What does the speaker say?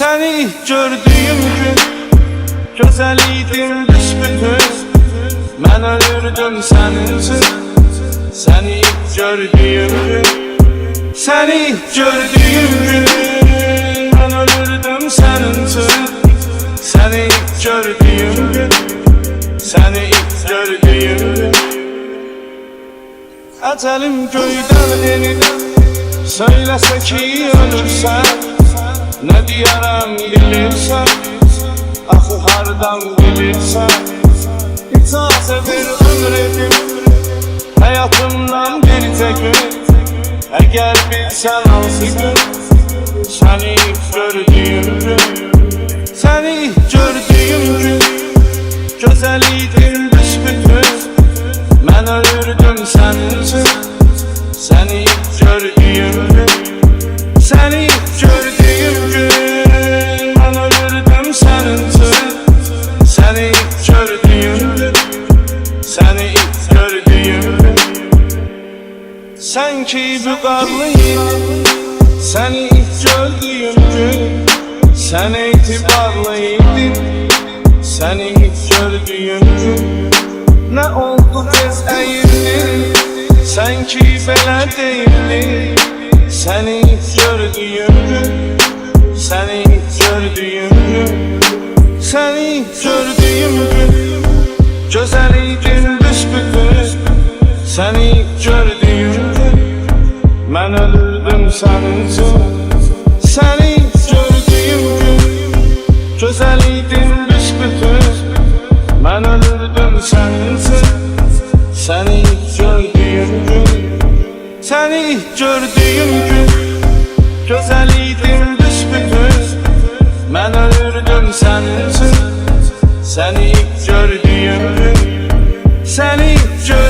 Seni gördüğüm gün güzel idin büsbütün. Ben ölürdüm senin için. Seni gördüğüm gün, seni gördüğüm gün ben ölürdüm senin için. Seni gördüğüm gün, seni gördüğüm gün. Ecelim göyden enip söyləsə ki ölürsən, nə deyərəm bilirsən, axı hardan bilirsən. İcazə ver ömür edim həyatımdan bir gün. Əgər bilsən hansı gün səni gördüyüm gün, səni gördüyüm gün gözəl idin büsbütün. Mən ölürdüm sənin üçün. Səni gördüyüm gün, səni gördüyüm gün mən ölürdüm sənin üçün. Səni gördüyüm gün, səni gördüyüm gün. Sən ki bu qarlı idin, səni gördüyüm gün. Sən etibarlı idin, səni gördüyüm gün. Nə oldu tez əyildin, sən ki belə deyildin. Səni gördüyüm gün, səni gördüyüm gün, səni gördüyüm gün gözəl idin büsbütün. Səni gördüyüm gün mən ölürdüm sənin üçün. Səni gördüyüm gün gözəl idin büsbütün. Mən ölürdüm sənin üçün. Səni gördüyüm gün, səni gördüyüm gün gözəl idin büsbütün. Mən ölürdüm sənin üçün. Səni gördüyüm gün, səni gördüyüm gün.